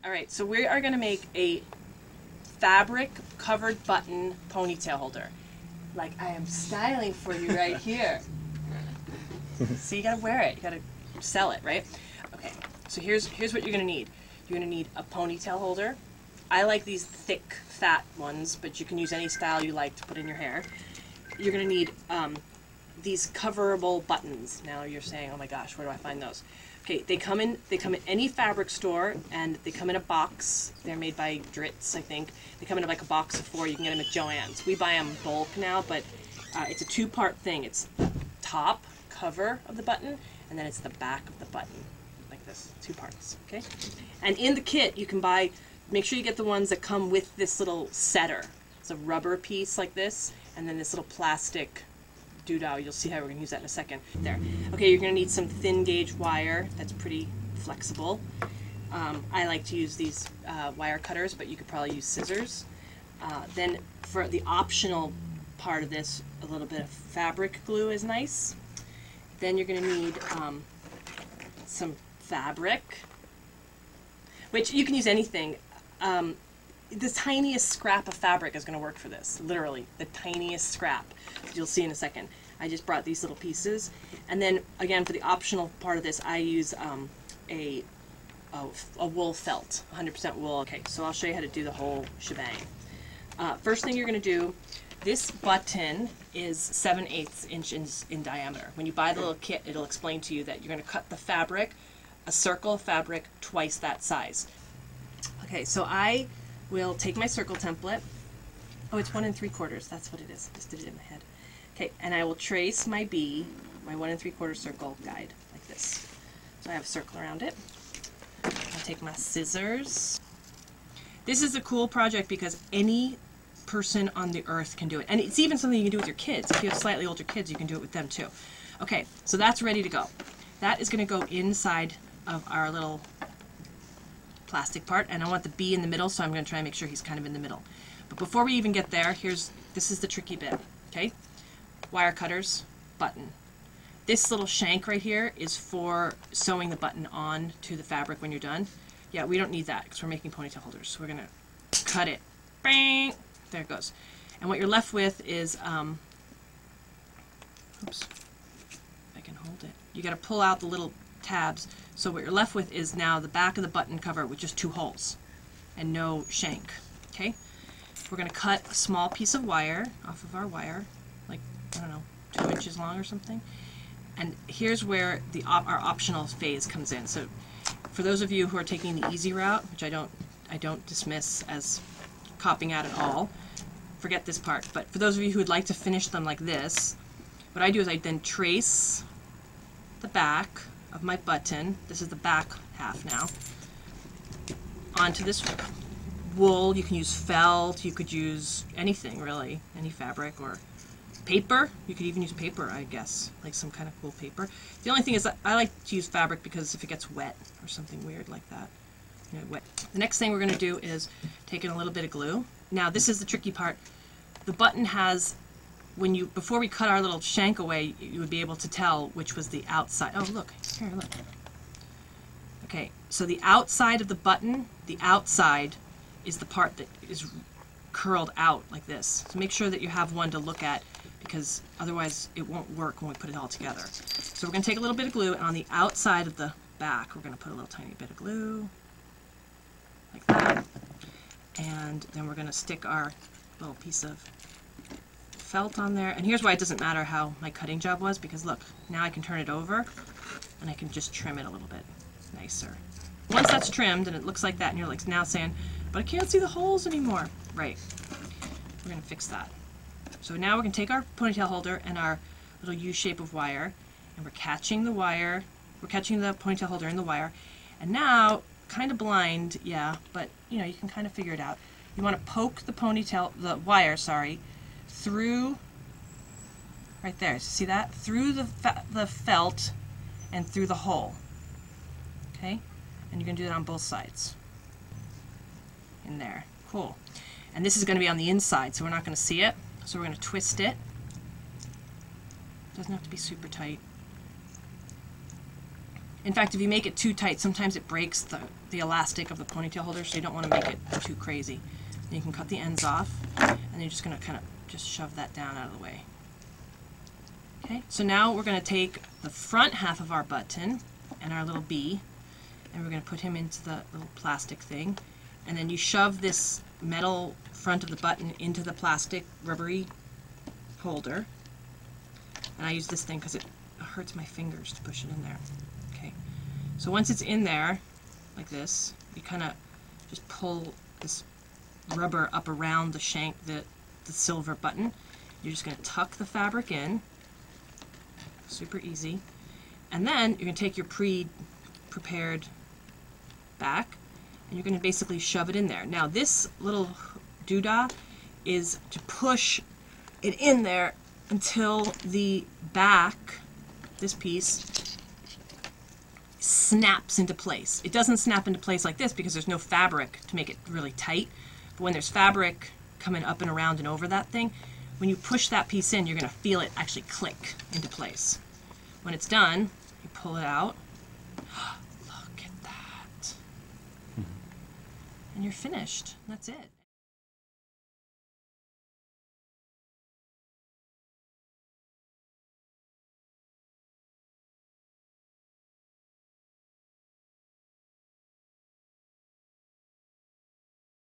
All right, so we are going to make a fabric covered button ponytail holder. Like I am styling for you right here. So you got to wear it. You got to sell it, right? Okay, so here's what you're going to need. You're going to need a ponytail holder. I like these thick, fat ones, but you can use any style you like to put in your hair. You're going to need these coverable buttons. Now you're saying, oh my gosh, where do I find those? Okay, they come in any fabric store, and they come in a box. They're made by Dritz, I think. They come in like a box of 4. You can get them at Joann's. We buy them bulk now, but it's a 2-part thing. It's top cover of the button, and then it's the back of the button, like this, 2 parts. Okay, and in the kit you can buy. Make sure you get the ones that come with this little setter. It's a rubber piece like this, and then this little plastic doodah. You'll see how we're going to use that in a second. There. Okay, you're going to need some thin gauge wire that's pretty flexible. I like to use these wire cutters, but you could probably use scissors. Then for the optional part of this, a little bit of fabric glue is nice. Then you're going to need some fabric, which you can use anything. The tiniest scrap of fabric is going to work for this. Literally, the tiniest scrap. You'll see in a second. I just brought these little pieces. And then, again, for the optional part of this, I use a wool felt, 100% wool. Okay, so I'll show you how to do the whole shebang. First thing you're going to do, this button is 7/8 inches in diameter. When you buy the little kit, it'll explain to you that you're going to cut the fabric, a circle of fabric, twice that size. Okay, so I will take my circle template. Oh, it's 1 3/4. That's what it is. I just did it in my head. Okay, and I will trace my B, my 1 3/4 circle guide, like this. So I have a circle around it. I'll take my scissors. This is a cool project because any person on the earth can do it. And it's even something you can do with your kids. If you have slightly older kids, you can do it with them too. Okay, so that's ready to go. That is going to go inside of our little plastic part, and I want the B in the middle, so I'm going to try and make sure he's kind of in the middle. But before we even get there, this is the tricky bit, okay? Wire cutters, button. This little shank right here is for sewing the button on to the fabric when you're done. Yeah, we don't need that because we're making ponytail holders. So we're going to cut it. Bang! There it goes. And what you're left with is, oops, if I can hold it. You got to pull out the little tabs. So what you're left with is now the back of the button cover with just 2 holes and no shank. Okay? We're going to cut a small piece of wire off of our wire, like, I don't know, 2 inches long or something. And here's where our optional phase comes in. So for those of you who are taking the easy route, which I don't dismiss as copying out at all, forget this part. But for those of you who would like to finish them like this, what I do is I then trace the back of my button, this is the back half now, onto this wool. You can use felt, you could use anything really, any fabric or paper. You could even use paper, I guess, like some kind of cool paper. The only thing is that I like to use fabric because if it gets wet or something weird like that, you know, wet. The next thing we're going to do is take in a little bit of glue. Now this is the tricky part. The button has, before we cut our little shank away, you would be able to tell which was the outside. Oh, look. Here, look. Okay, so the outside of the button, the outside is the part that is curled out like this. So make sure that you have one to look at because otherwise it won't work when we put it all together. So we're going to take a little bit of glue, and on the outside of the back, we're going to put a little tiny bit of glue, like that. And then we're going to stick our little piece of felt on there. And here's why it doesn't matter how my cutting job was, because look, now I can turn it over and I can just trim it a little bit nicer. Once that's trimmed and it looks like that, and you're like now saying, but I can't see the holes anymore. Right. We're going to fix that. So now we're going to take our ponytail holder and our little U shape of wire, and we're catching the wire, we're catching the ponytail holder in the wire, and now, kind of blind, yeah, but you know, you can kind of figure it out. You want to poke the wire, through, right there, see that? Through the felt and through the hole, okay? And you're going to do that on both sides. In there, cool. And this is going to be on the inside, so we're not going to see it. So we're going to twist it. Doesn't have to be super tight. In fact, if you make it too tight, sometimes it breaks the elastic of the ponytail holder, so you don't want to make it too crazy. And you can cut the ends off, and then you're just going to kind of just shove that down out of the way. Okay, so now we're going to take the front half of our button and our little bee, and we're going to put him into the little plastic thing, and then you shove this metal front of the button into the plastic rubbery holder. And I use this thing because it hurts my fingers to push it in there. Okay, so once it's in there, like this, you kind of just pull this rubber up around the shank, the silver button. You're just going to tuck the fabric in, super easy, and then you're going to take your prepared back, and you're going to basically shove it in there. Now this little doodah is to push it in there until the back, this piece, snaps into place. It doesn't snap into place like this because there's no fabric to make it really tight, but when there's fabric coming up and around and over that thing, when you push that piece in, you're going to feel it actually click into place. When it's done, you pull it out. Look at that. And you're finished. That's it.